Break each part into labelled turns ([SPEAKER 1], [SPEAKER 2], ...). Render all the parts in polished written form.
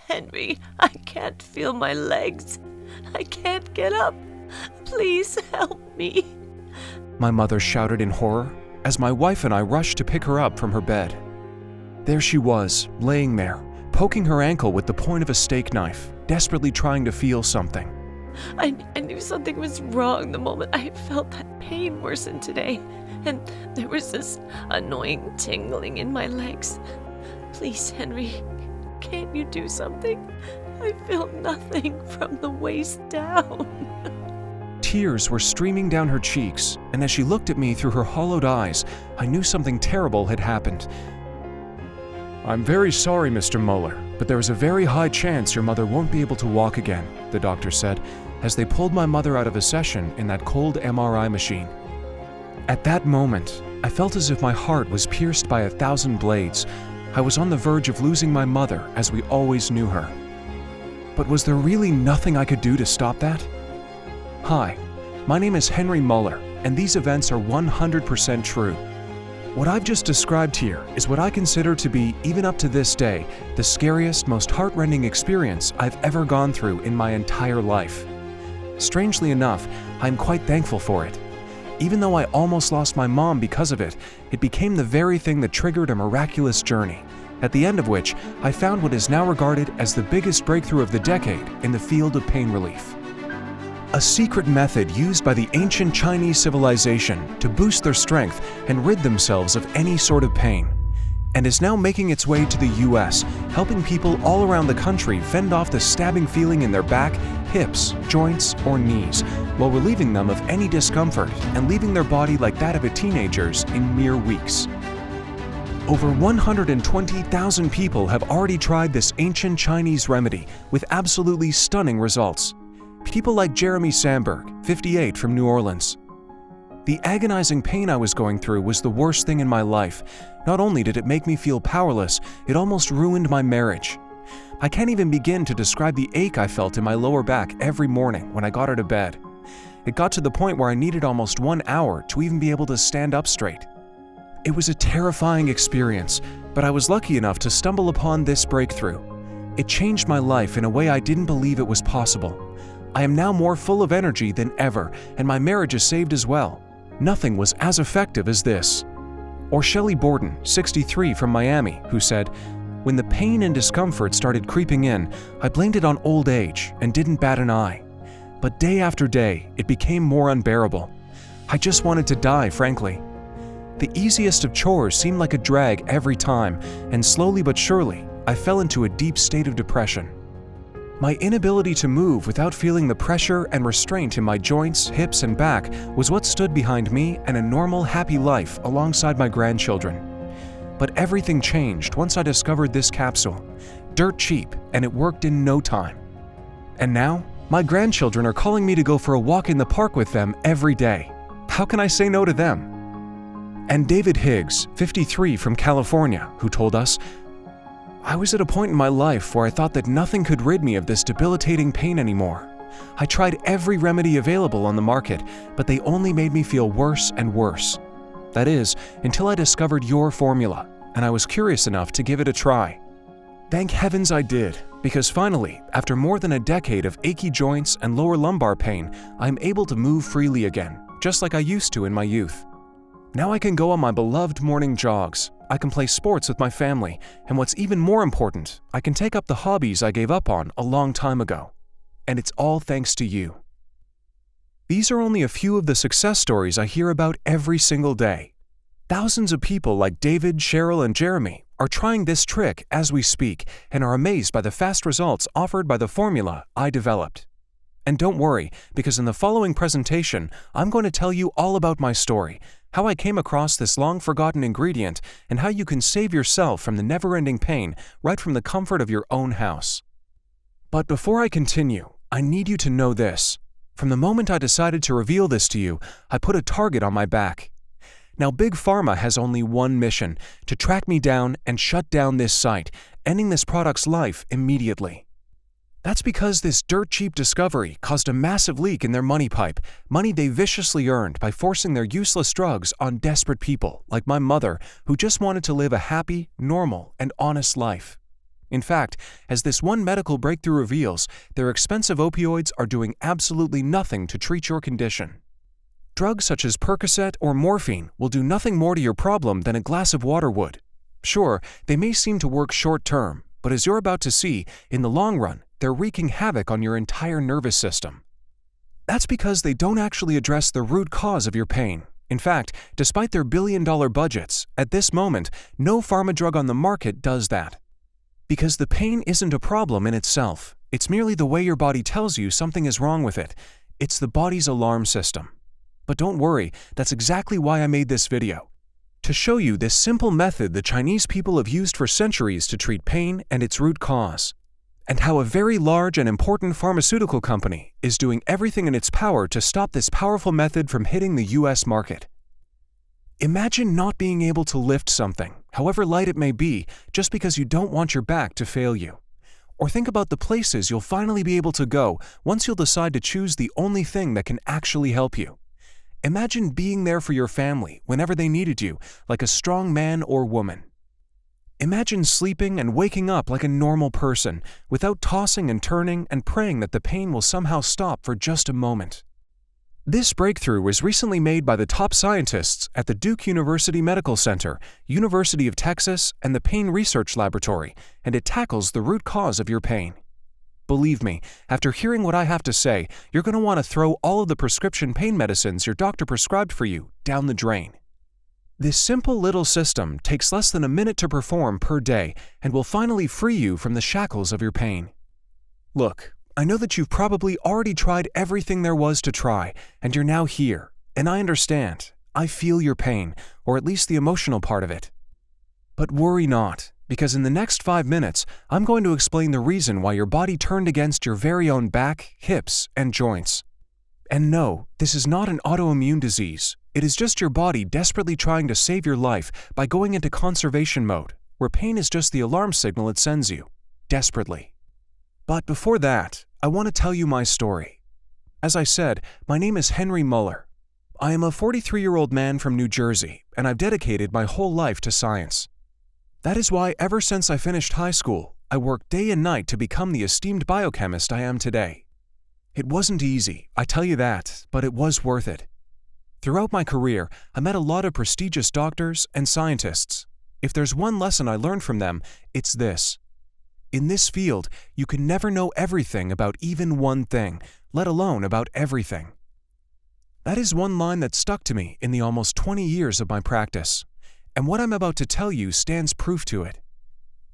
[SPEAKER 1] Henry, I can't feel my legs. I can't get up. Please help me.
[SPEAKER 2] My mother shouted in horror as my wife and I rushed to pick her up from her bed. There she was, laying there, poking her ankle with the point of a steak knife, desperately trying to feel something.
[SPEAKER 1] I knew something was wrong the moment I felt that pain worsen today, and there was this annoying tingling in my legs. Please, Henry, can't you do something? I feel nothing from the waist down.
[SPEAKER 2] Tears were streaming down her cheeks, and as she looked at me through her hollowed eyes, I knew something terrible had happened. "I'm very sorry, Mr. Muller, but there is a very high chance your mother won't be able to walk again," the doctor said, as they pulled my mother out of a session in that cold MRI machine. At that moment, I felt as if my heart was pierced by 1,000 blades. I was on the verge of losing my mother as we always knew her. But was there really nothing I could do to stop that? Hi, my name is Henry Muller, and these events are 100% true. What I've just described here is what I consider to be, even up to this day, the scariest, most heart-rending experience I've ever gone through in my entire life. Strangely enough, I'm quite thankful for it. Even though I almost lost my mom because of it, it became the very thing that triggered a miraculous journey, at the end of which I found what is now regarded as the biggest breakthrough of the decade in the field of pain relief. A secret method used by the ancient Chinese civilization to boost their strength and rid themselves of any sort of pain, and is now making its way to the US, helping people all around the country fend off the stabbing feeling in their back, hips, joints, or knees, while relieving them of any discomfort and leaving their body like that of a teenager's in mere weeks. Over 120,000 people have already tried this ancient Chinese remedy with absolutely stunning results. People like Jeremy Sandberg, 58, from New Orleans. The agonizing pain I was going through was the worst thing in my life. Not only did it make me feel powerless, it almost ruined my marriage. I can't even begin to describe the ache I felt in my lower back every morning when I got out of bed. It got to the point where I needed almost 1 hour to even be able to stand up straight. It was a terrifying experience, but I was lucky enough to stumble upon this breakthrough. It changed my life in a way I didn't believe it was possible. I am now more full of energy than ever, and my marriage is saved as well. Nothing was as effective as this. Or Shelley Borden, 63, from Miami, who said, "When the pain and discomfort started creeping in, I blamed it on old age and didn't bat an eye. But day after day, it became more unbearable. I just wanted to die, frankly. The easiest of chores seemed like a drag every time, and slowly but surely, I fell into a deep state of depression. My inability to move without feeling the pressure and restraint in my joints, hips, and back was what stood behind me and a normal, happy life alongside my grandchildren. But everything changed once I discovered this capsule. Dirt cheap, and it worked in no time. And now, my grandchildren are calling me to go for a walk in the park with them every day. How can I say no to them?" And David Higgs, 53, from California, who told us, "I was at a point in my life where I thought that nothing could rid me of this debilitating pain anymore. I tried every remedy available on the market, but they only made me feel worse and worse. That is, until I discovered your formula, and I was curious enough to give it a try. Thank heavens I did, because finally, after more than a decade of achy joints and lower lumbar pain, I am able to move freely again, just like I used to in my youth. Now I can go on my beloved morning jogs, I can play sports with my family, and what's even more important, I can take up the hobbies I gave up on a long time ago. And it's all thanks to you." These are only a few of the success stories I hear about every single day. Thousands of people like David, Cheryl, and Jeremy are trying this trick as we speak and are amazed by the fast results offered by the formula I developed. And don't worry, because in the following presentation, I'm going to tell you all about my story, how I came across this long-forgotten ingredient, and how you can save yourself from the never-ending pain right from the comfort of your own house. But before I continue, I need you to know this. From the moment I decided to reveal this to you, I put a target on my back. Now, Big Pharma has only one mission, to track me down and shut down this site, ending this product's life immediately. That's because this dirt-cheap discovery caused a massive leak in their money pipe, money they viciously earned by forcing their useless drugs on desperate people like my mother who just wanted to live a happy, normal, and honest life. In fact, as this one medical breakthrough reveals, their expensive opioids are doing absolutely nothing to treat your condition. Drugs such as Percocet or morphine will do nothing more to your problem than a glass of water would. Sure, they may seem to work short-term, but as you're about to see, in the long run, they're wreaking havoc on your entire nervous system. That's because they don't actually address the root cause of your pain. In fact, despite their billion-dollar budgets, at this moment, no pharma drug on the market does that. Because the pain isn't a problem in itself. It's merely the way your body tells you something is wrong with it. It's the body's alarm system. But don't worry, that's exactly why I made this video. To show you this simple method the Chinese people have used for centuries to treat pain and its root cause, and how a very large and important pharmaceutical company is doing everything in its power to stop this powerful method from hitting the US market. Imagine not being able to lift something, however light it may be, just because you don't want your back to fail you. Or think about the places you'll finally be able to go once you'll decide to choose the only thing that can actually help you. Imagine being there for your family whenever they needed you, like a strong man or woman. Imagine sleeping and waking up like a normal person, without tossing and turning and praying that the pain will somehow stop for just a moment. This breakthrough was recently made by the top scientists at the Duke University Medical Center, University of Texas, and the Pain Research Laboratory, and it tackles the root cause of your pain. Believe me, after hearing what I have to say, you're going to want to throw all of the prescription pain medicines your doctor prescribed for you down the drain. This simple little system takes less than a minute to perform per day and will finally free you from the shackles of your pain. Look, I know that you've probably already tried everything there was to try, and you're now here, and I understand. I feel your pain, or at least the emotional part of it. But worry not, because in the next 5 minutes, I'm going to explain the reason why your body turned against your very own back, hips, and joints. And no, this is not an autoimmune disease. It is just your body desperately trying to save your life by going into conservation mode, where pain is just the alarm signal it sends you, desperately. But before that, I want to tell you my story. As I said, my name is Henry Muller. I am a 43-year-old man from New Jersey, and I've dedicated my whole life to science. That is why ever since I finished high school, I worked day and night to become the esteemed biochemist I am today. It wasn't easy, I tell you that, but it was worth it. Throughout my career, I met a lot of prestigious doctors and scientists. If there's one lesson I learned from them, it's this. In this field, you can never know everything about even one thing, let alone about everything. That is one line that stuck to me in the almost 20 years of my practice. And what I'm about to tell you stands proof to it.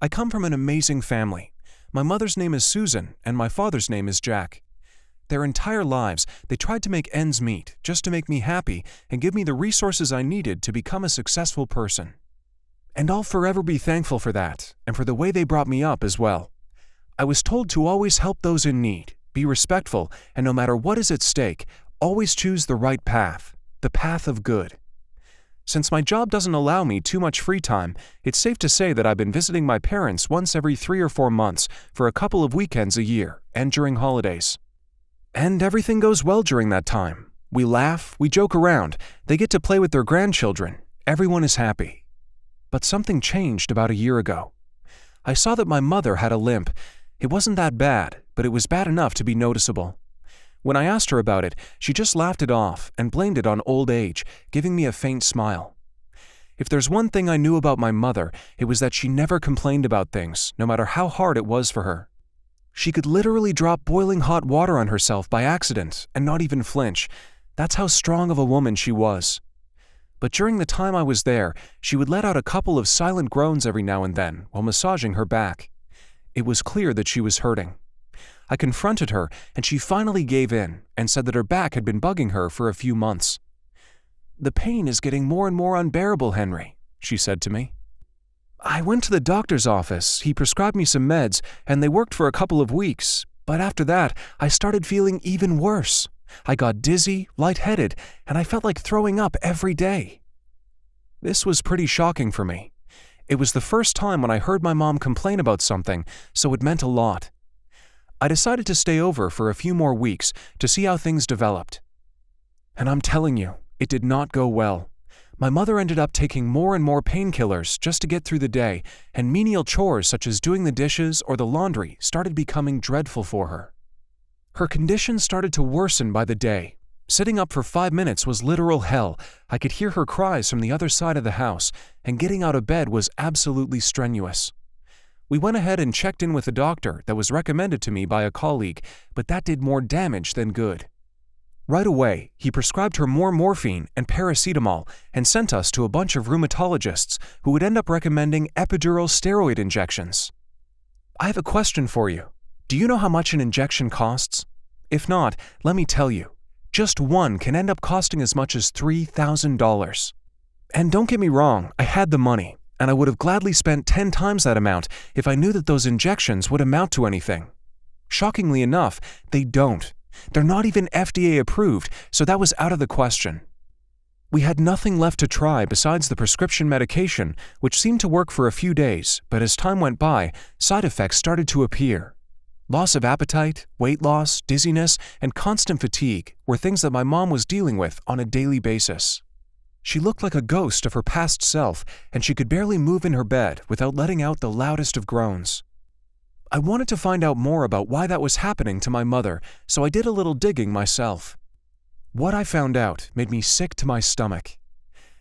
[SPEAKER 2] I come from an amazing family. My mother's name is Susan, and my father's name is Jack. Their entire lives, they tried to make ends meet, just to make me happy and give me the resources I needed to become a successful person. And I'll forever be thankful for that, and for the way they brought me up as well. I was told to always help those in need, be respectful, and no matter what is at stake, always choose the right path, the path of good. Since my job doesn't allow me too much free time, it's safe to say that I've been visiting my parents once every 3 or 4 months for a couple of weekends a year and during holidays. And everything goes well during that time. We laugh, we joke around, they get to play with their grandchildren, everyone is happy. But something changed about a year ago. I saw that my mother had a limp. It wasn't that bad, but it was bad enough to be noticeable. When I asked her about it, she just laughed it off and blamed it on old age, giving me a faint smile. If there's one thing I knew about my mother, it was that she never complained about things, no matter how hard it was for her. She could literally drop boiling hot water on herself by accident and not even flinch. That's how strong of a woman she was. But during the time I was there, she would let out a couple of silent groans every now and then while massaging her back. It was clear that she was hurting. I confronted her, and she finally gave in and said that her back had been bugging her for a few months. "The pain is getting more and more unbearable, Henry," she said to me. "I went to the doctor's office, he prescribed me some meds, and they worked for a couple of weeks, but after that, I started feeling even worse. I got dizzy, lightheaded, and I felt like throwing up every day." This was pretty shocking for me. It was the first time when I heard my mom complain about something, so it meant a lot. I decided to stay over for a few more weeks to see how things developed. And I'm telling you, it did not go well. My mother ended up taking more and more painkillers just to get through the day, and menial chores such as doing the dishes or the laundry started becoming dreadful for her. Her condition started to worsen by the day. Sitting up for 5 minutes was literal hell. I could hear her cries from the other side of the house, and getting out of bed was absolutely strenuous. We went ahead and checked in with a doctor that was recommended to me by a colleague, but that did more damage than good. Right away, he prescribed her more morphine and paracetamol and sent us to a bunch of rheumatologists who would end up recommending epidural steroid injections. I have a question for you. Do you know how much an injection costs? If not, let me tell you. Just one can end up costing as much as $3,000. And don't get me wrong, I had the money, and I would have gladly spent 10 times that amount if I knew that those injections would amount to anything. Shockingly enough, they don't. They're not even FDA approved, so that was out of the question. We had nothing left to try besides the prescription medication, which seemed to work for a few days, but as time went by, side effects started to appear. Loss of appetite, weight loss, dizziness, and constant fatigue were things that my mom was dealing with on a daily basis. She looked like a ghost of her past self, and she could barely move in her bed without letting out the loudest of groans. I wanted to find out more about why that was happening to my mother, so I did a little digging myself. What I found out made me sick to my stomach.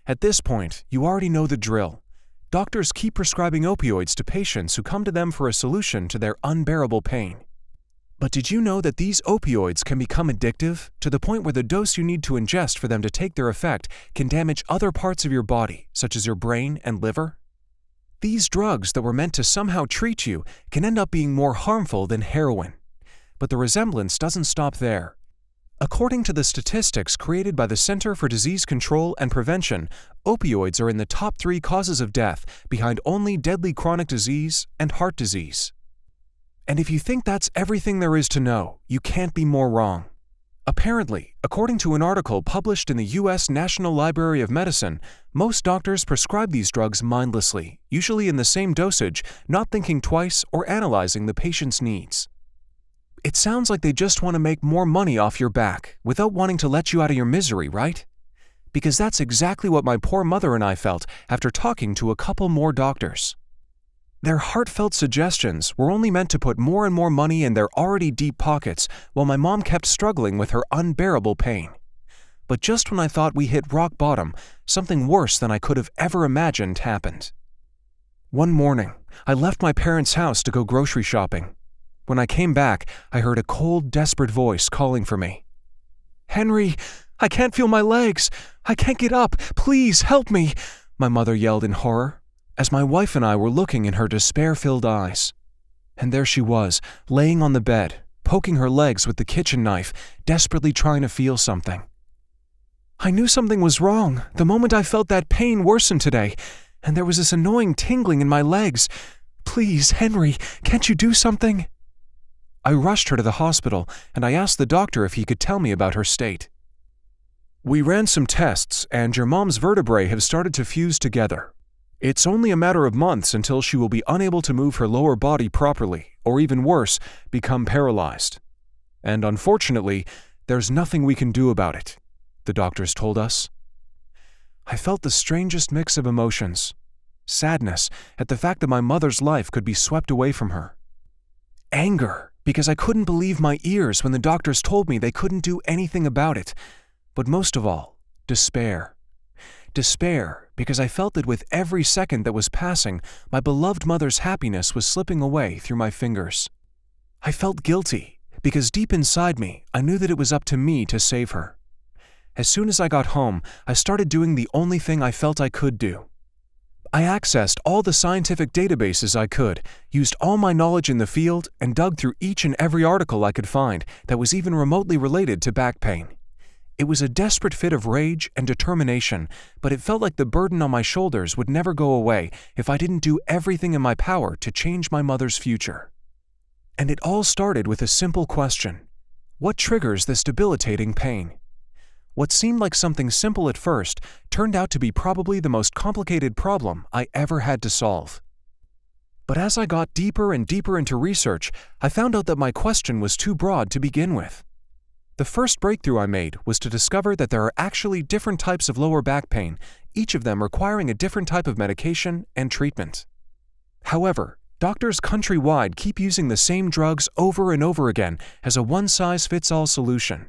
[SPEAKER 2] At this point, you already know the drill. Doctors keep prescribing opioids to patients who come to them for a solution to their unbearable pain. But did you know that these opioids can become addictive to the point where the dose you need to ingest for them to take their effect can damage other parts of your body, such as your brain and liver? These drugs that were meant to somehow treat you can end up being more harmful than heroin. But the resemblance doesn't stop there. According to the statistics created by the Center for Disease Control and Prevention, opioids are in the top 3 causes of death behind only deadly chronic disease and heart disease. And if you think that's everything there is to know, you can't be more wrong. Apparently, according to an article published in the U.S. National Library of Medicine, most doctors prescribe these drugs mindlessly, usually in the same dosage, not thinking twice or analyzing the patient's needs. It sounds like they just want to make more money off your back without wanting to let you out of your misery, right? Because that's exactly what my poor mother and I felt after talking to a couple more doctors. Their heartfelt suggestions were only meant to put more and more money in their already deep pockets while my mom kept struggling with her unbearable pain. But just when I thought we hit rock bottom, something worse than I could have ever imagined happened. One morning, I left my parents' house to go grocery shopping. When I came back, I heard a cold, desperate voice calling for me. "Henry, I can't feel my legs. I can't get up. Please help me," my mother yelled in horror, as my wife and I were looking in her despair-filled eyes. And there she was, laying on the bed, poking her legs with the kitchen knife, desperately trying to feel something. I knew something was wrong the moment I felt that pain worsen today, and there was this annoying tingling in my legs. "Please, Henry, can't you do something?" I rushed her to the hospital, and I asked the doctor if he could tell me about her state. "We ran some tests, and your mom's vertebrae have started to fuse together. It's only a matter of months until she will be unable to move her lower body properly, or even worse, become paralyzed. And unfortunately, there's nothing we can do about it," the doctors told us. I felt the strangest mix of emotions. Sadness at the fact that my mother's life could be swept away from her. Anger, because I couldn't believe my ears when the doctors told me they couldn't do anything about it. But most of all, despair. Despair, because I felt that with every second that was passing, my beloved mother's happiness was slipping away through my fingers. I felt guilty, because deep inside me, I knew that it was up to me to save her. As soon as I got home, I started doing the only thing I felt I could do. I accessed all the scientific databases I could, used all my knowledge in the field, and dug through each and every article I could find that was even remotely related to back pain. It was a desperate fit of rage and determination, but it felt like the burden on my shoulders would never go away if I didn't do everything in my power to change my mother's future. And it all started with a simple question. What triggers this debilitating pain? What seemed like something simple at first turned out to be probably the most complicated problem I ever had to solve. But as I got deeper and deeper into research, I found out that my question was too broad to begin with. The first breakthrough I made was to discover that there are actually different types of lower back pain, each of them requiring a different type of medication and treatment. However, doctors countrywide keep using the same drugs over and over again as a one-size-fits-all solution.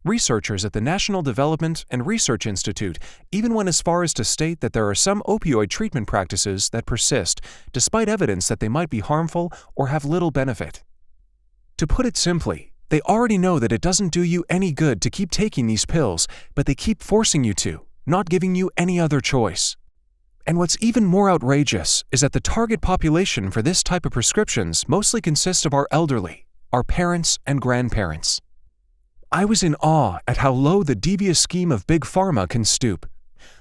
[SPEAKER 2] Researchers at the National Development and Research Institute even went as far as to state that there are some opioid treatment practices that persist, despite evidence that they might be harmful or have little benefit. To put it simply, they already know that it doesn't do you any good to keep taking these pills, but they keep forcing you to, not giving you any other choice. And what's even more outrageous is that the target population for this type of prescriptions mostly consists of our elderly, our parents and grandparents. I was in awe at how low the devious scheme of Big Pharma can stoop.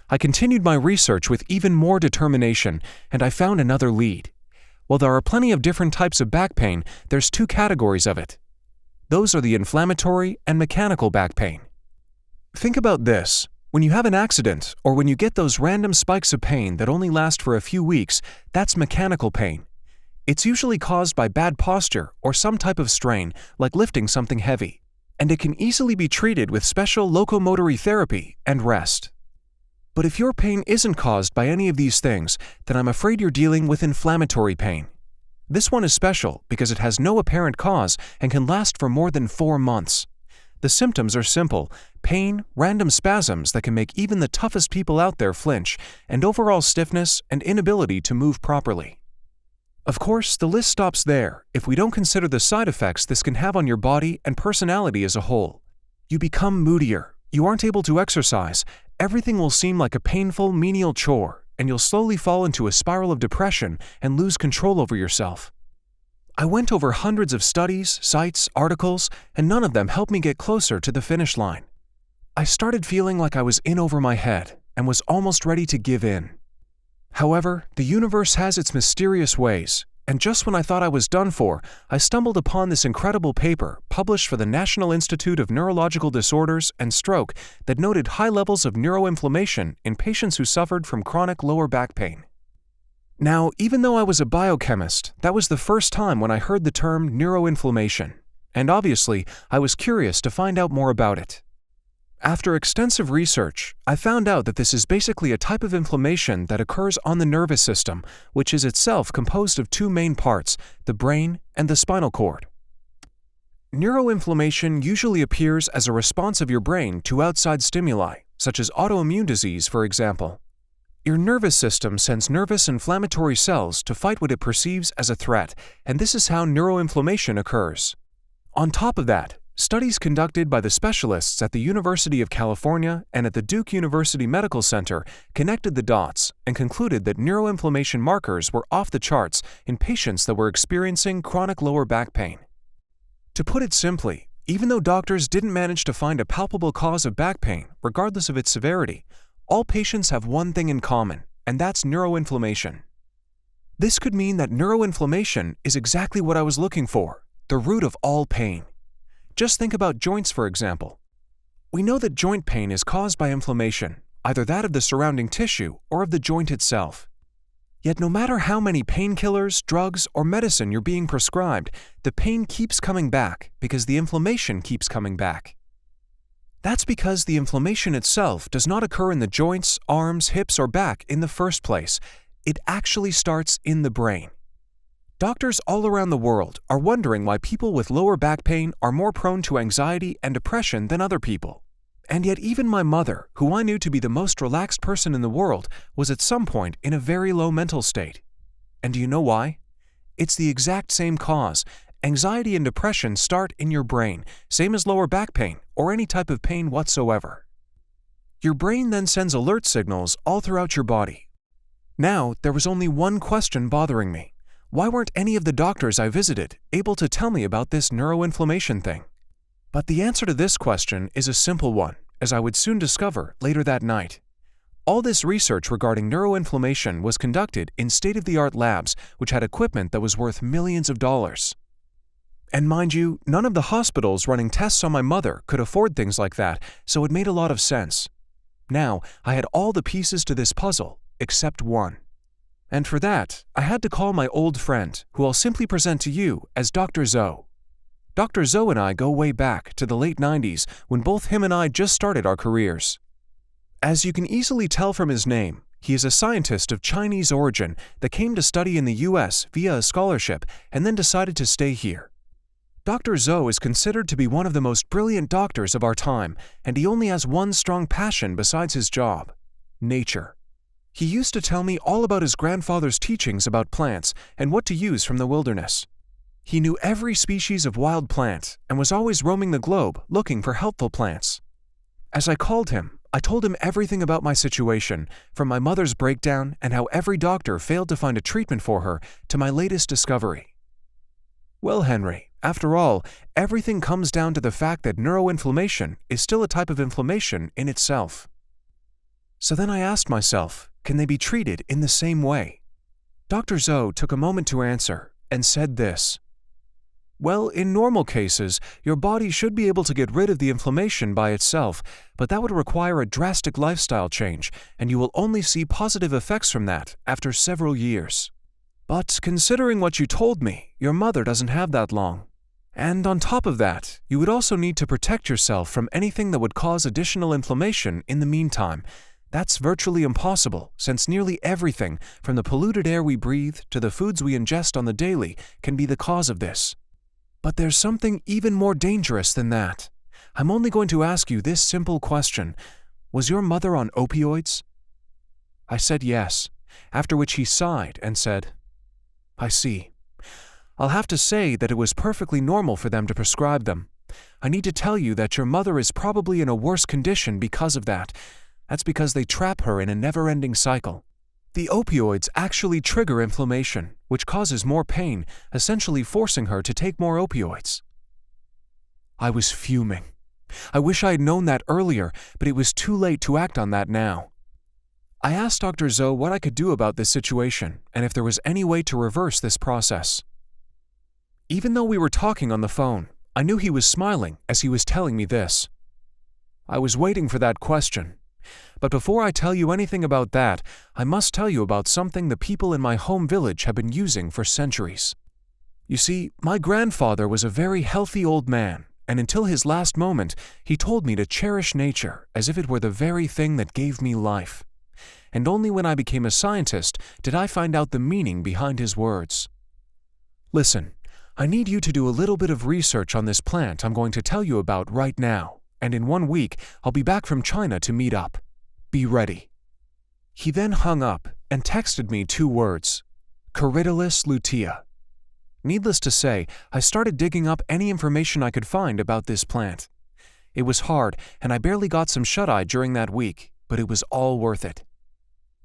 [SPEAKER 2] I continued my research with even more determination, and I found another lead. While there are plenty of different types of back pain, there's two categories of it. Those are the inflammatory and mechanical back pain. Think about this. When you have an accident, or when you get those random spikes of pain that only last for a few weeks, that's mechanical pain. It's usually caused by bad posture or some type of strain, like lifting something heavy, and it can easily be treated with special locomotory therapy and rest. But if your pain isn't caused by any of these things, then I'm afraid you're dealing with inflammatory pain. This one is special because it has no apparent cause and can last for more than 4 months. The symptoms are simple: pain, random spasms that can make even the toughest people out there flinch, and overall stiffness and inability to move properly. Of course, the list stops there if we don't consider the side effects this can have on your body and personality as a whole. You become moodier, you aren't able to exercise, everything will seem like a painful, menial chore, and you'll slowly fall into a spiral of depression and lose control over yourself. I went over hundreds of studies, sites, articles, and none of them helped me get closer to the finish line. I started feeling like I was in over my head and was almost ready to give in. However, the universe has its mysterious ways, and just when I thought I was done for, I stumbled upon this incredible paper published for the National Institute of Neurological Disorders and Stroke that noted high levels of neuroinflammation in patients who suffered from chronic lower back pain. Now, even though I was a biochemist, that was the first time when I heard the term neuroinflammation, and obviously, I was curious to find out more about it. After extensive research, I found out that this is basically a type of inflammation that occurs on the nervous system, which is itself composed of two main parts, the brain and the spinal cord. Neuroinflammation usually appears as a response of your brain to outside stimuli, such as autoimmune disease, for example. Your nervous system sends nervous inflammatory cells to fight what it perceives as a threat, and this is how neuroinflammation occurs. On top of that, studies conducted by the specialists at the University of California and at the Duke University Medical Center connected the dots and concluded that neuroinflammation markers were off the charts in patients that were experiencing chronic lower back pain. To put it simply, even though doctors didn't manage to find a palpable cause of back pain, regardless of its severity, all patients have one thing in common, and that's neuroinflammation. This could mean that neuroinflammation is exactly what I was looking for, the root of all pain. Just think about joints, for example. We know that joint pain is caused by inflammation, either that of the surrounding tissue or of the joint itself. Yet no matter how many painkillers, drugs, or medicine you're being prescribed, the pain keeps coming back because the inflammation keeps coming back. That's because the inflammation itself does not occur in the joints, arms, hips, or back in the first place. It actually starts in the brain. Doctors all around the world are wondering why people with lower back pain are more prone to anxiety and depression than other people. And yet even my mother, who I knew to be the most relaxed person in the world, was at some point in a very low mental state. And do you know why? It's the exact same cause. Anxiety and depression start in your brain, same as lower back pain or any type of pain whatsoever. Your brain then sends alert signals all throughout your body. Now, there was only one question bothering me. Why weren't any of the doctors I visited able to tell me about this neuroinflammation thing? But the answer to this question is a simple one, as I would soon discover later that night. All this research regarding neuroinflammation was conducted in state-of-the-art labs, which had equipment that was worth millions of dollars. And mind you, none of the hospitals running tests on my mother could afford things like that, so it made a lot of sense. Now, I had all the pieces to this puzzle, except one. And for that, I had to call my old friend, who I'll simply present to you as Dr. Zoe. Dr. Zoe and I go way back to the late 90s when both him and I just started our careers. As you can easily tell from his name, he is a scientist of Chinese origin that came to study in the US via a scholarship and then decided to stay here. Dr. Zhou is considered to be one of the most brilliant doctors of our time, and he only has one strong passion besides his job: nature. He used to tell me all about his grandfather's teachings about plants and what to use from the wilderness. He knew every species of wild plant and was always roaming the globe looking for helpful plants. As I called him, I told him everything about my situation, from my mother's breakdown and how every doctor failed to find a treatment for her to my latest discovery. Well, Henry, after all, everything comes down to the fact that neuroinflammation is still a type of inflammation in itself. So then I asked myself, can they be treated in the same way? Dr. Zhou took a moment to answer and said this: well, in normal cases, your body should be able to get rid of the inflammation by itself, but that would require a drastic lifestyle change, and you will only see positive effects from that after several years. But considering what you told me, your mother doesn't have that long. And on top of that, you would also need to protect yourself from anything that would cause additional inflammation in the meantime. That's virtually impossible, since nearly everything, from the polluted air we breathe to the foods we ingest on the daily, can be the cause of this. But there's something even more dangerous than that. I'm only going to ask you this simple question: was your mother on opioids? I said yes, after which he sighed and said, I see. I'll have to say that it was perfectly normal for them to prescribe them. I need to tell you that your mother is probably in a worse condition because of that. That's because they trap her in a never-ending cycle. The opioids actually trigger inflammation, which causes more pain, essentially forcing her to take more opioids. I was fuming. I wish I had known that earlier, but it was too late to act on that now. I asked Dr. Zhou what I could do about this situation and if there was any way to reverse this process. Even though we were talking on the phone, I knew he was smiling as he was telling me this. I was waiting for that question. But before I tell you anything about that, I must tell you about something the people in my home village have been using for centuries. You see, my grandfather was a very healthy old man, and until his last moment, he told me to cherish nature as if it were the very thing that gave me life. And only when I became a scientist did I find out the meaning behind his words. Listen, I need you to do a little bit of research on this plant I'm going to tell you about right now. And in 1 week, I'll be back from China to meet up. Be ready. He then hung up and texted me 2 words: Corydalus lutea. Needless to say, I started digging up any information I could find about this plant. It was hard, and I barely got some shut-eye during that week, but it was all worth it.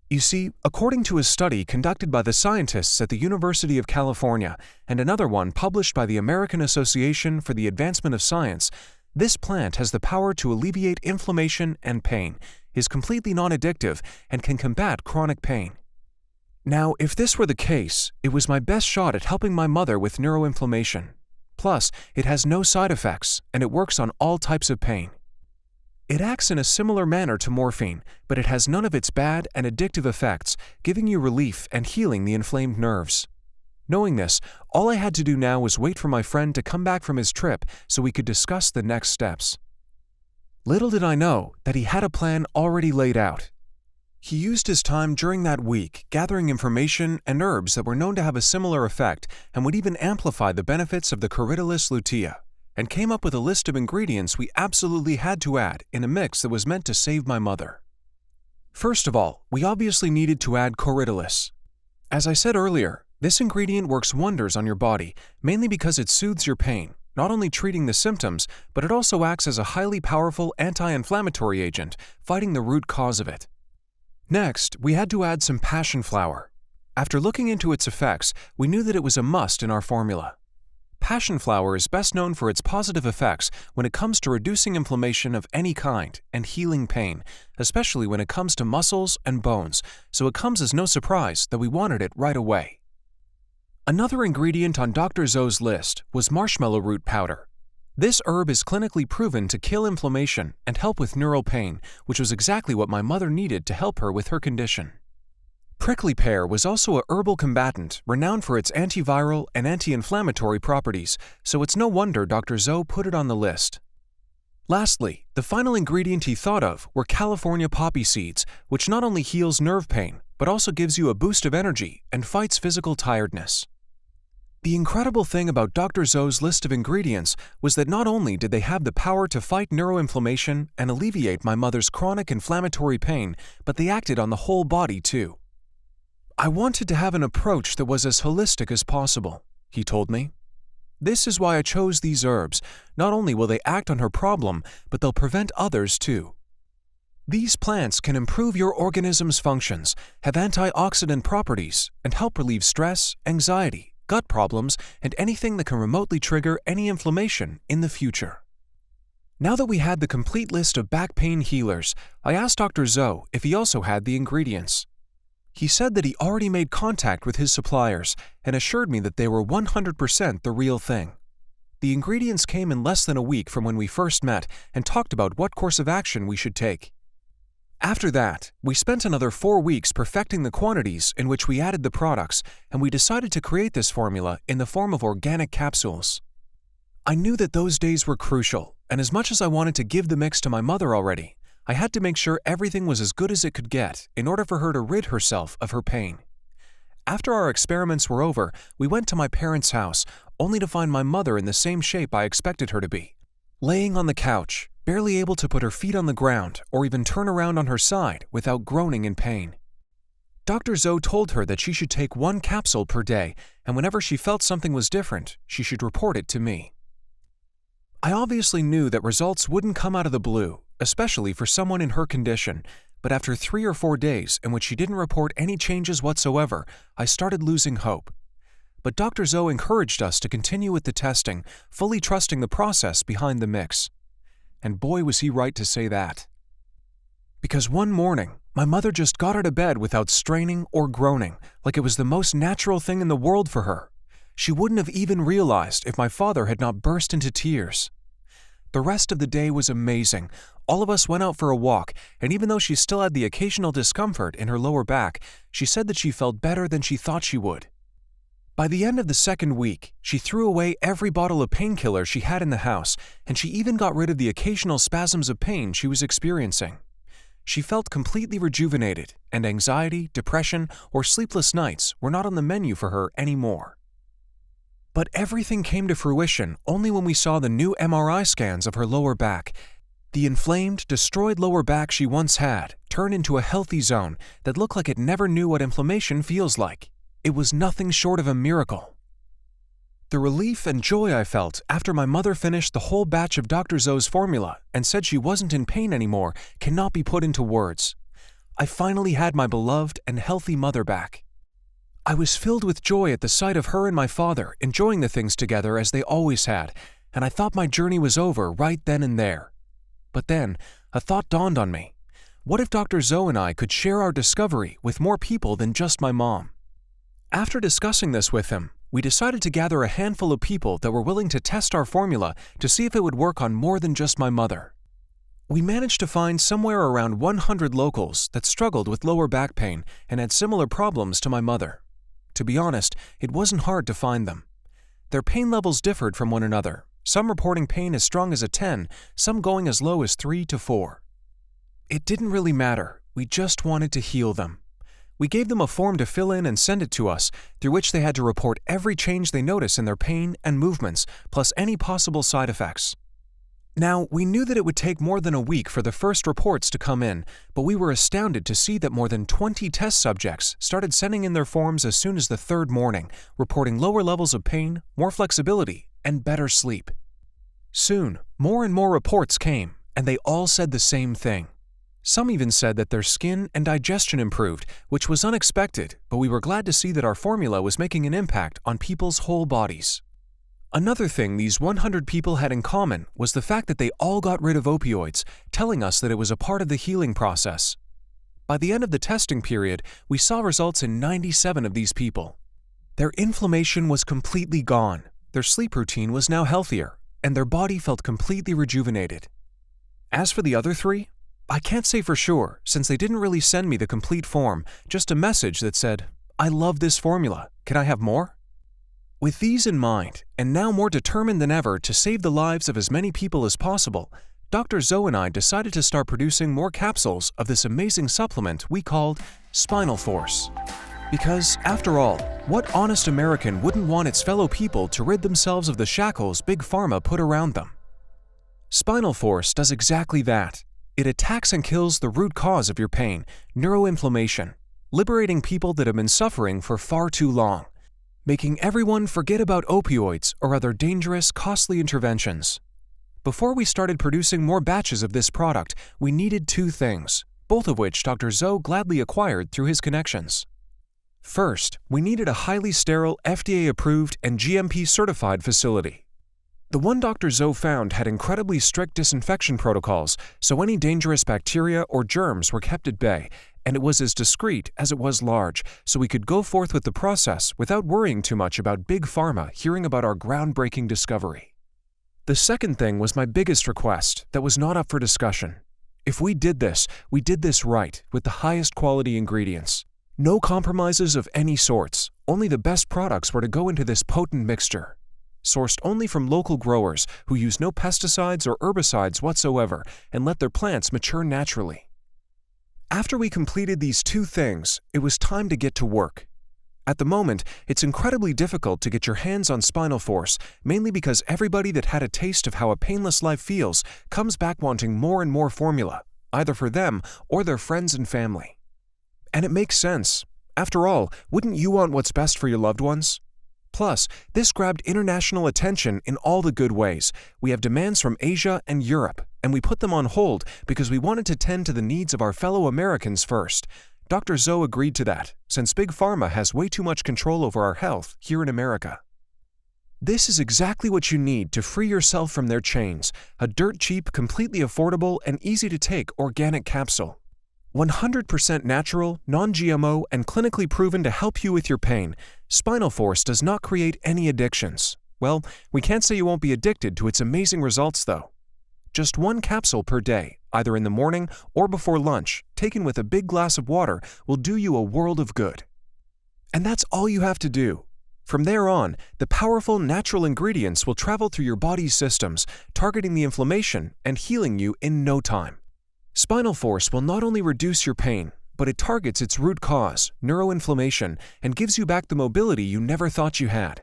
[SPEAKER 2] You see, according to a study conducted by the scientists at the University of California and another one published by the American Association for the Advancement of Science, this plant has the power to alleviate inflammation and pain, is completely non-addictive, and can combat chronic pain. Now, if this were the case, it was my best shot at helping my mother with neuroinflammation. Plus, it has no side effects, and it works on all types of pain. It acts in a similar manner to morphine, but it has none of its bad and addictive effects, giving you relief and healing the inflamed nerves. Knowing this, all I had to do now was wait for my friend to come back from his trip so we could discuss the next steps. Little did I know that he had a plan already laid out. He used his time during that week gathering information and herbs that were known to have a similar effect and would even amplify the benefits of the Corydalus lutea, and came up with a list of ingredients we absolutely had to add in a mix that was meant to save my mother. First of all, we obviously needed to add Corydalus. As I said earlier, this ingredient works wonders on your body, mainly because it soothes your pain, not only treating the symptoms, but it also acts as a highly powerful anti-inflammatory agent, fighting the root cause of it. Next, we had to add some passion flower. After looking into its effects, we knew that it was a must in our formula. Passion flower is best known for its positive effects when it comes to reducing inflammation of any kind and healing pain, especially when it comes to muscles and bones, so it comes as no surprise that we wanted it right away. Another ingredient on Dr. Zhou's list was marshmallow root powder. This herb is clinically proven to kill inflammation and help with neural pain, which was exactly what my mother needed to help her with her condition. Prickly pear was also a herbal combatant renowned for its antiviral and anti-inflammatory properties, so it's no wonder Dr. Zhou put it on the list. Lastly, the final ingredient he thought of were California poppy seeds, which not only heals nerve pain, but also gives you a boost of energy and fights physical tiredness. The incredible thing about Dr. Zoe's list of ingredients was that not only did they have the power to fight neuroinflammation and alleviate my mother's chronic inflammatory pain, but they acted on the whole body too. I wanted to have an approach that was as holistic as possible, he told me. This is why I chose these herbs. Not only will they act on her problem, but they'll prevent others too. These plants can improve your organism's functions, have antioxidant properties, and help relieve stress, anxiety, gut problems, and anything that can remotely trigger any inflammation in the future. Now that we had the complete list of back pain healers, I asked Dr. Zoe if he also had the ingredients. He said that he already made contact with his suppliers and assured me that they were 100% the real thing. The ingredients came in less than a week from when we first met and talked about what course of action we should take. After that, we spent another 4 weeks perfecting the quantities in which we added the products, and we decided to create this formula in the form of organic capsules. I knew that those days were crucial, and as much as I wanted to give the mix to my mother already, I had to make sure everything was as good as it could get in order for her to rid herself of her pain. After our experiments were over, we went to my parents' house, only to find my mother in the same shape I expected her to be, laying on the couch, barely able to put her feet on the ground or even turn around on her side without groaning in pain. Dr. Zoe told her that she should take 1 capsule per day, and whenever she felt something was different, she should report it to me. I obviously knew that results wouldn't come out of the blue, especially for someone in her condition, but after 3 or 4 days in which she didn't report any changes whatsoever, I started losing hope. But Dr. Zoe encouraged us to continue with the testing, fully trusting the process behind the mix. And boy was he right to say that. Because one morning, my mother just got out of bed without straining or groaning, like it was the most natural thing in the world for her. She wouldn't have even realized if my father had not burst into tears. The rest of the day was amazing. All of us went out for a walk, and even though she still had the occasional discomfort in her lower back, she said that she felt better than she thought she would. By the end of the 2nd week, she threw away every bottle of painkiller she had in the house, and she even got rid of the occasional spasms of pain she was experiencing. She felt completely rejuvenated, and anxiety, depression, or sleepless nights were not on the menu for her anymore. But everything came to fruition only when we saw the new MRI scans of her lower back. The inflamed, destroyed lower back she once had turned into a healthy zone that looked like it never knew what inflammation feels like. It was nothing short of a miracle. The relief and joy I felt after my mother finished the whole batch of Dr. Zoe's formula and said she wasn't in pain anymore cannot be put into words. I finally had my beloved and healthy mother back. I was filled with joy at the sight of her and my father enjoying the things together as they always had, and I thought my journey was over right then and there. But then, a thought dawned on me. What if Dr. Zoe and I could share our discovery with more people than just my mom? After discussing this with him, we decided to gather a handful of people that were willing to test our formula to see if it would work on more than just my mother. We managed to find somewhere around 100 locals that struggled with lower back pain and had similar problems to my mother. To be honest, it wasn't hard to find them. Their pain levels differed from one another, some reporting pain as strong as a 10, some going as low as 3 to 4. It didn't really matter, we just wanted to heal them. We gave them a form to fill in and send it to us, through which they had to report every change they notice in their pain and movements, plus any possible side effects. Now, we knew that it would take more than a week for the first reports to come in, but we were astounded to see that more than 20 test subjects started sending in their forms as soon as the 3rd morning, reporting lower levels of pain, more flexibility, and better sleep. Soon, more and more reports came, and they all said the same thing. Some even said that their skin and digestion improved, which was unexpected, but we were glad to see that our formula was making an impact on people's whole bodies. Another thing these 100 people had in common was the fact that they all got rid of opioids, telling us that it was a part of the healing process. By the end of the testing period, we saw results in 97 of these people. Their inflammation was completely gone, their sleep routine was now healthier, and their body felt completely rejuvenated. As for the other 3, I can't say for sure since they didn't really send me the complete form, just a message that said, "I love this formula, can I have more?" With these in mind, and now more determined than ever to save the lives of as many people as possible, Dr. Zoe and I decided to start producing more capsules of this amazing supplement we called Spinal Force. Because, after all, what honest American wouldn't want its fellow people to rid themselves of the shackles Big Pharma put around them? Spinal Force does exactly that. It attacks and kills the root cause of your pain, neuroinflammation, liberating people that have been suffering for far too long, making everyone forget about opioids or other dangerous, costly interventions. Before we started producing more batches of this product, we needed two things, both of which Dr. Zoe gladly acquired through his connections. First, we needed a highly sterile, FDA-approved and GMP-certified facility. The one Dr. Zoe found had incredibly strict disinfection protocols, so any dangerous bacteria or germs were kept at bay, and it was as discreet as it was large, so we could go forth with the process without worrying too much about Big Pharma hearing about our groundbreaking discovery. The second thing was my biggest request that was not up for discussion. If we did this right, with the highest quality ingredients. No compromises of any sorts, only the best products were to go into this potent mixture. Sourced only from local growers who use no pesticides or herbicides whatsoever and let their plants mature naturally. After we completed these two things, it was time to get to work. At the moment, it's incredibly difficult to get your hands on Spinal Force, mainly because everybody that had a taste of how a painless life feels comes back wanting more and more formula, either for them or their friends and family. And it makes sense. After all, wouldn't you want what's best for your loved ones? Plus, this grabbed international attention in all the good ways. We have demands from Asia and Europe, and we put them on hold because we wanted to tend to the needs of our fellow Americans first. Dr. Zoe agreed to that, since Big Pharma has way too much control over our health here in America. This is exactly what you need to free yourself from their chains, a dirt-cheap, completely affordable, and easy-to-take organic capsule. 100% natural, non-GMO, and clinically proven to help you with your pain, Spinal Force does not create any addictions. Well, we can't say you won't be addicted to its amazing results, though. Just one capsule per day, either in the morning or before lunch, taken with a big glass of water, will do you a world of good. And that's all you have to do. From there on, the powerful natural ingredients will travel through your body's systems, targeting the inflammation and healing you in no time. Spinal Force will not only reduce your pain, but it targets its root cause, neuroinflammation, and gives you back the mobility you never thought you had.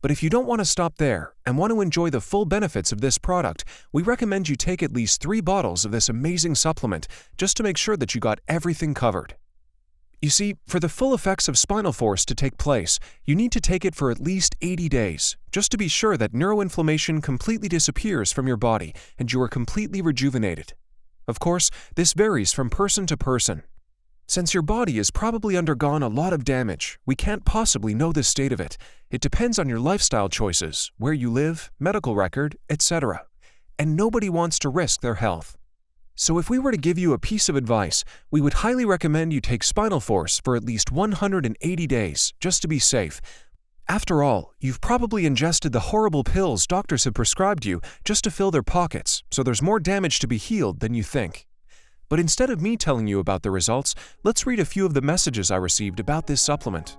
[SPEAKER 2] But if you don't want to stop there and want to enjoy the full benefits of this product, we recommend you take at least 3 bottles of this amazing supplement just to make sure that you got everything covered. You see, for the full effects of Spinal Force to take place, you need to take it for at least 80 days, just to be sure that neuroinflammation completely disappears from your body and you are completely rejuvenated. Of course, this varies from person to person. Since your body has probably undergone a lot of damage, we can't possibly know the state of it. It depends on your lifestyle choices, where you live, medical record, etc. And nobody wants to risk their health. So if we were to give you a piece of advice, we would highly recommend you take Spinal Force for at least 180 days, just to be safe. After all, you've probably ingested the horrible pills doctors have prescribed you just to fill their pockets, so there's more damage to be healed than you think. But instead of me telling you about the results, let's read a few of the messages I received about this supplement.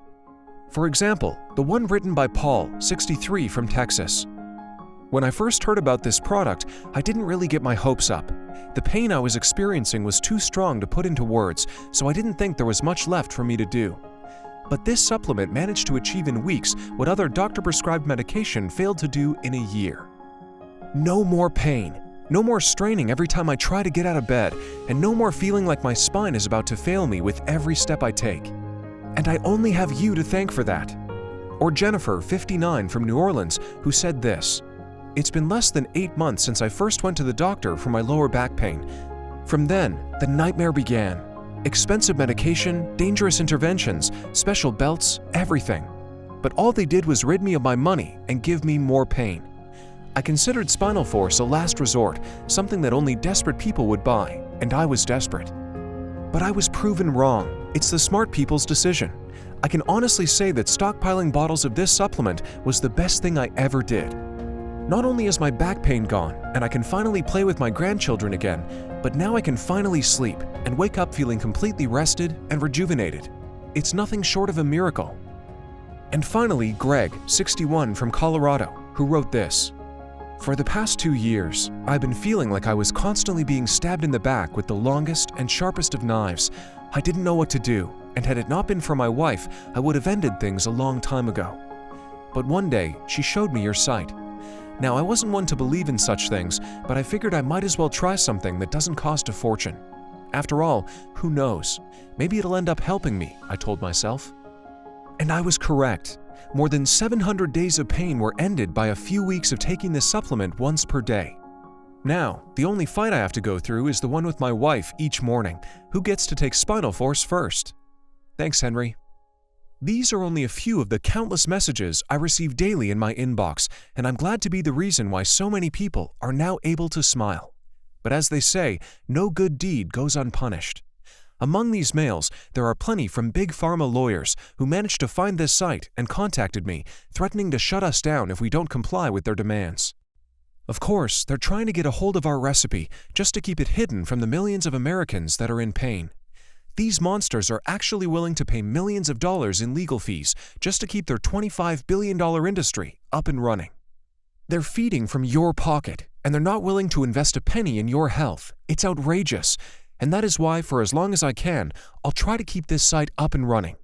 [SPEAKER 2] For example, the one written by Paul, 63, from Texas. When I first heard about this product, I didn't really get my hopes up. The pain I was experiencing was too strong to put into words, so I didn't think there was much left for me to do. But this supplement managed to achieve in weeks what other doctor-prescribed medication failed to do in a year. No more pain, no more straining every time I try to get out of bed, and no more feeling like my spine is about to fail me with every step I take. And I only have you to thank for that. Or Jennifer, 59, from New Orleans, who said this: "It's been less than 8 months since I first went to the doctor for my lower back pain. From then, the nightmare began. Expensive medication, dangerous interventions, special belts, everything. But all they did was rid me of my money and give me more pain. I considered Spinal Force a last resort, something that only desperate people would buy, and I was desperate. But I was proven wrong. It's the smart people's decision. I can honestly say that stockpiling bottles of this supplement was the best thing I ever did. Not only is my back pain gone, and I can finally play with my grandchildren again, but now I can finally sleep and wake up feeling completely rested and rejuvenated. It's nothing short of a miracle." And finally, Greg, 61, from Colorado, who wrote this: For the past 2 years, I've been feeling like I was constantly being stabbed in the back with the longest and sharpest of knives. I didn't know what to do, and had it not been for my wife, I would have ended things a long time ago. But one day, she showed me your site. Now, I wasn't one to believe in such things, but I figured I might as well try something that doesn't cost a fortune. After all, who knows? Maybe it'll end up helping me, I told myself. And I was correct. More than 700 days of pain were ended by a few weeks of taking this supplement once per day. Now, the only fight I have to go through is the one with my wife each morning, who gets to take Spinal Force first. Thanks, Henry. These are only a few of the countless messages I receive daily in my inbox, and I'm glad to be the reason why so many people are now able to smile. But as they say, no good deed goes unpunished. Among these mails, there are plenty from big pharma lawyers who managed to find this site and contacted me, threatening to shut us down if we don't comply with their demands. Of course, they're trying to get a hold of our recipe just to keep it hidden from the millions of Americans that are in pain. These monsters are actually willing to pay millions of dollars in legal fees just to keep their $25 billion industry up and running. They're feeding from your pocket, and they're not willing to invest a penny in your health. It's outrageous. And that is why, for as long as I can, I'll try to keep this site up and running.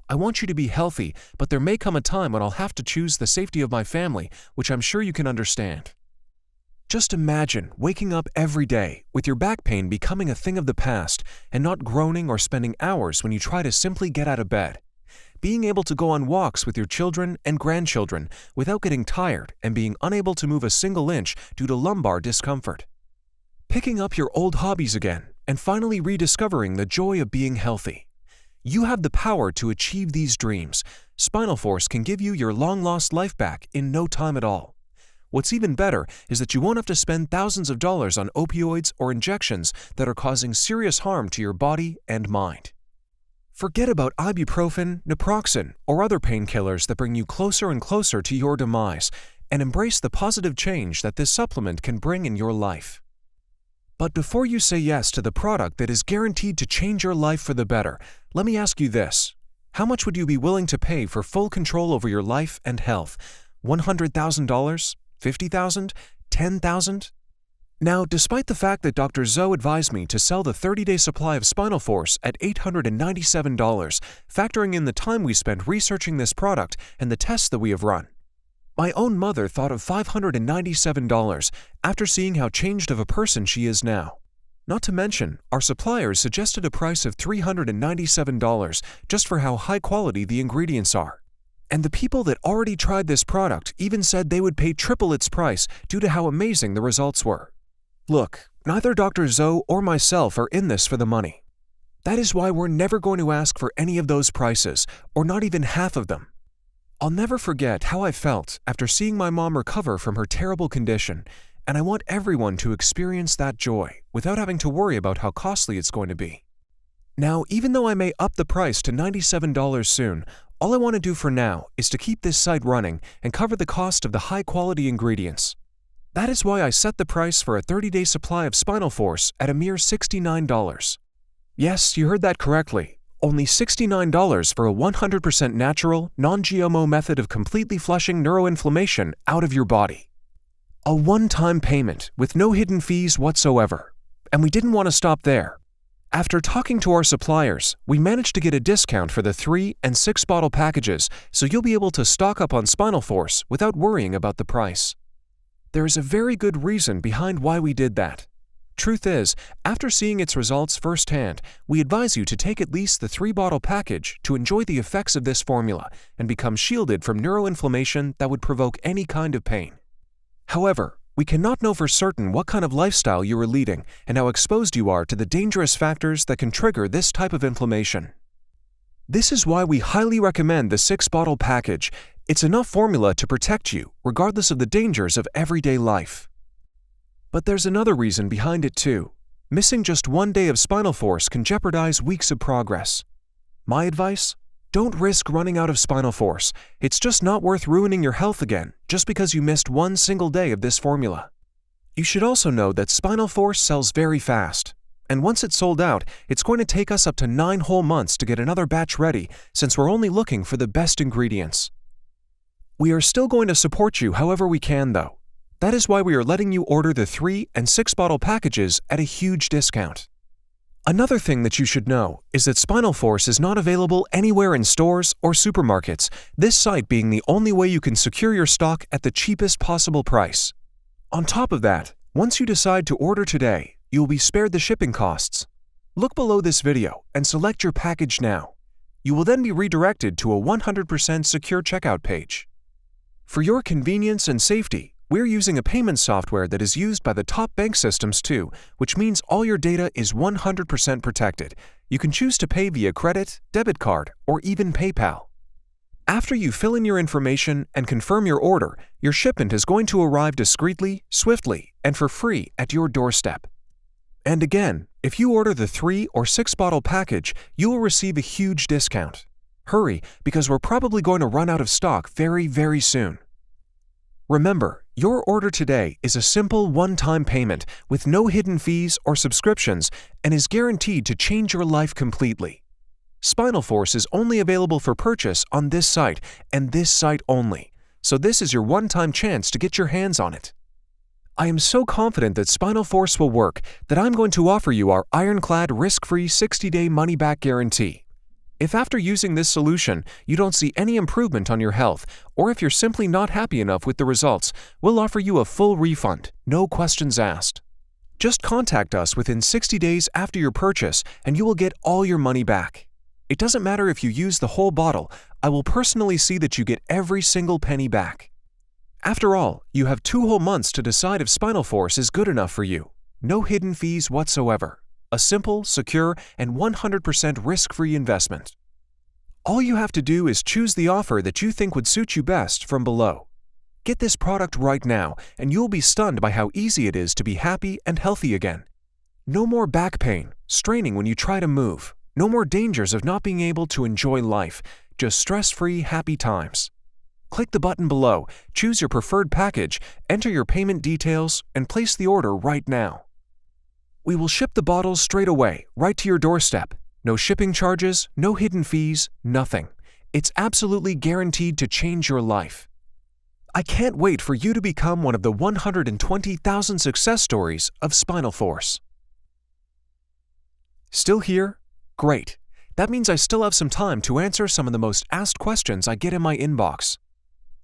[SPEAKER 2] I want you to be healthy, but there may come a time when I'll have to choose the safety of my family, which I'm sure you can understand. Just imagine waking up every day with your back pain becoming a thing of the past and not groaning or spending hours when you try to simply get out of bed. Being able to go on walks with your children and grandchildren without getting tired and being unable to move a single inch due to lumbar discomfort. Picking up your old hobbies again and finally rediscovering the joy of being healthy. You have the power to achieve these dreams. Spinal Force can give you your long-lost life back in no time at all. What's even better is that you won't have to spend thousands of dollars on opioids or injections that are causing serious harm to your body and mind. Forget about ibuprofen, naproxen, or other painkillers that bring you closer and closer to your demise, and embrace the positive change that this supplement can bring in your life. But before you say yes to the product that is guaranteed to change your life for the better, let me ask you this. How much would you be willing to pay for full control over your life and health? $100,000? $50,000? $10,000? Now, despite the fact that Dr. Zoe advised me to sell the 30-day supply of Spinal Force at $897, factoring in the time we spent researching this product and the tests that we have run, my own mother thought of $597 after seeing how changed of a person she is now. Not to mention, our suppliers suggested a price of $397 just for how high quality the ingredients are. And the people that already tried this product even said they would pay triple its price due to how amazing the results were. Look, neither Dr. Zoe or myself are in this for the money. That is why we're never going to ask for any of those prices, or not even half of them. I'll never forget how I felt after seeing my mom recover from her terrible condition, and I want everyone to experience that joy without having to worry about how costly it's going to be. Now, even though I may up the price to $97 soon, all I want to do for now is to keep this site running and cover the cost of the high-quality ingredients. That is why I set the price for a 30-day supply of Spinal Force at a mere $69. Yes, you heard that correctly. Only $69 for a 100% natural, non-GMO method of completely flushing neuroinflammation out of your body. A one-time payment with no hidden fees whatsoever. And we didn't want to stop there. After talking to our suppliers, we managed to get a discount for the 3 and 6 bottle packages, so you'll be able to stock up on Spinal Force without worrying about the price. There is a very good reason behind why we did that. Truth is, after seeing its results firsthand, we advise you to take at least the 3-bottle package to enjoy the effects of this formula and become shielded from neuroinflammation that would provoke any kind of pain. However, we cannot know for certain what kind of lifestyle you are leading and how exposed you are to the dangerous factors that can trigger this type of inflammation. This is why we highly recommend the 6-bottle package. It's enough formula to protect you, regardless of the dangers of everyday life. But there's another reason behind it too. Missing just one day of Spinal Force can jeopardize weeks of progress. My advice? Don't risk running out of Spinal Force. It's just not worth ruining your health again just because you missed one single day of this formula. You should also know that Spinal Force sells very fast. And once it's sold out, it's going to take us up to 9 whole months to get another batch ready since we're only looking for the best ingredients. We are still going to support you however we can though. That is why we are letting you order the 3 and 6 bottle packages at a huge discount. Another thing that you should know is that Spinal Force is not available anywhere in stores or supermarkets, this site being the only way you can secure your stock at the cheapest possible price. On top of that, once you decide to order today, you will be spared the shipping costs. Look below this video and select your package now. You will then be redirected to a 100% secure checkout page. For your convenience and safety, we're using a payment software that is used by the top bank systems too, which means all your data is 100% protected. You can choose to pay via credit, debit card, or even PayPal. After you fill in your information and confirm your order, your shipment is going to arrive discreetly, swiftly, and for free at your doorstep. And again, if you order the 3 or 6 bottle package, you will receive a huge discount. Hurry, because we're probably going to run out of stock very, very soon. Remember, your order today is a simple one-time payment with no hidden fees or subscriptions and is guaranteed to change your life completely. Spinal Force is only available for purchase on this site and this site only, so this is your one-time chance to get your hands on it. I am so confident that Spinal Force will work that I'm going to offer you our ironclad risk-free 60-day money-back guarantee. If after using this solution you don't see any improvement on your health, or if you're simply not happy enough with the results, we'll offer you a full refund, no questions asked. Just contact us within 60 days after your purchase and you will get all your money back. It doesn't matter if you use the whole bottle, I will personally see that you get every single penny back. After all, you have 2 whole months to decide if Spinal Force is good enough for you. No hidden fees whatsoever. A simple, secure, and 100% risk-free investment. All you have to do is choose the offer that you think would suit you best from below. Get this product right now, and you'll be stunned by how easy it is to be happy and healthy again. No more back pain, straining when you try to move. No more dangers of not being able to enjoy life. Just stress-free, happy times. Click the button below, choose your preferred package, enter your payment details, and place the order right now. We will ship the bottles straight away, right to your doorstep. No shipping charges, no hidden fees, nothing. It's absolutely guaranteed to change your life. I can't wait for you to become one of the 120,000 success stories of Spinal Force. Still here? Great. That means I still have some time to answer some of the most asked questions I get in my inbox.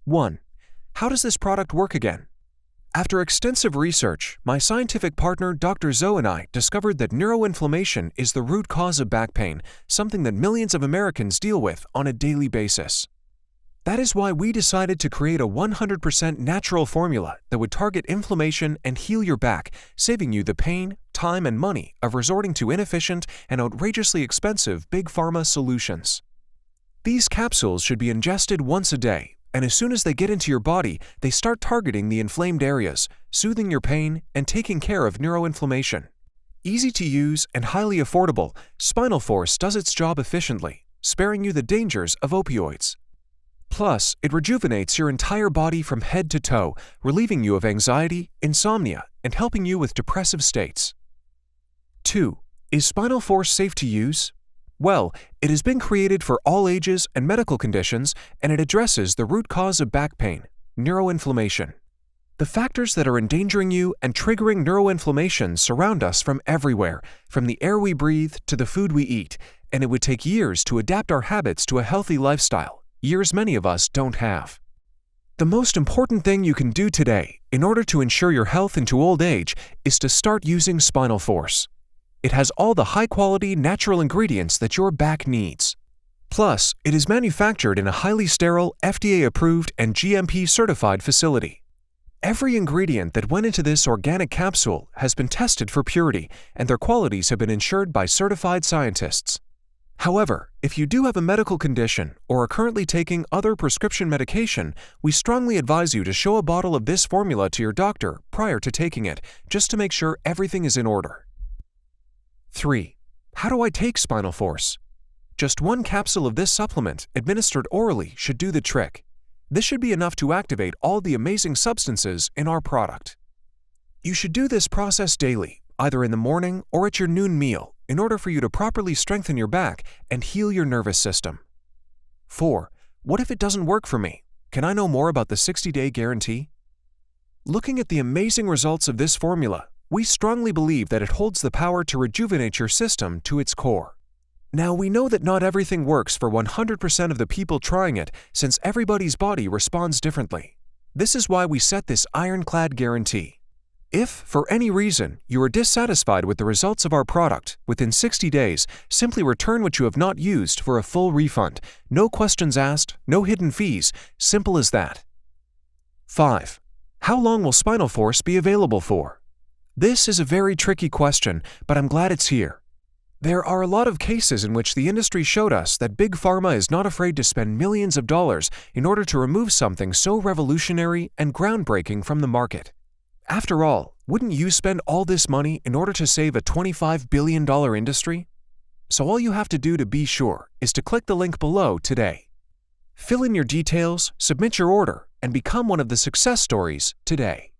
[SPEAKER 2] 1. How does this product work again? After extensive research, my scientific partner Dr. Zoe and I discovered that neuroinflammation is the root cause of back pain, something that millions of Americans deal with on a daily basis. That is why we decided to create a 100% natural formula that would target inflammation and heal your back, saving you the pain, time, and money of resorting to inefficient and outrageously expensive big pharma solutions. These capsules should be ingested once a day, and as soon as they get into your body, they start targeting the inflamed areas, soothing your pain, and taking care of neuroinflammation. Easy to use and highly affordable, Spinal Force does its job efficiently, sparing you the dangers of opioids. Plus, it rejuvenates your entire body from head to toe, relieving you of anxiety, insomnia, and helping you with depressive states. 2. Is Spinal Force safe to use? Well, it has been created for all ages and medical conditions, and it addresses the root cause of back pain, neuroinflammation. The factors that are endangering you and triggering neuroinflammation surround us from everywhere, from the air we breathe to the food we eat, and it would take years to adapt our habits to a healthy lifestyle, years many of us don't have. The most important thing you can do today in order to ensure your health into old age is to start using Spinal Force. It has all the high-quality natural ingredients that your back needs. Plus, it is manufactured in a highly sterile, FDA-approved and GMP-certified facility. Every ingredient that went into this organic capsule has been tested for purity, and their qualities have been ensured by certified scientists. However, if you do have a medical condition or are currently taking other prescription medication, we strongly advise you to show a bottle of this formula to your doctor prior to taking it, just to make sure everything is in order. 3. How do I take Spinal Force? Just 1 capsule of this supplement administered orally should do the trick. This should be enough to activate all the amazing substances in our product. You should do this process daily, either in the morning or at your noon meal, in order for you to properly strengthen your back and heal your nervous system. 4. What if it doesn't work for me? Can I know more about the 60-day guarantee? Looking at the amazing results of this formula, we strongly believe that it holds the power to rejuvenate your system to its core. Now, we know that not everything works for 100% of the people trying it, since everybody's body responds differently. This is why we set this ironclad guarantee. If, for any reason, you are dissatisfied with the results of our product, within 60 days, simply return what you have not used for a full refund. No questions asked, no hidden fees, simple as that. 5. How long will Spinal Force be available for? This is a very tricky question, but I'm glad it's here. There are a lot of cases in which the industry showed us that Big Pharma is not afraid to spend millions of dollars in order to remove something so revolutionary and groundbreaking from the market. After all, wouldn't you spend all this money in order to save a $25 billion industry? So all you have to do to be sure is to click the link below today. Fill in your details, submit your order, and become one of the success stories today.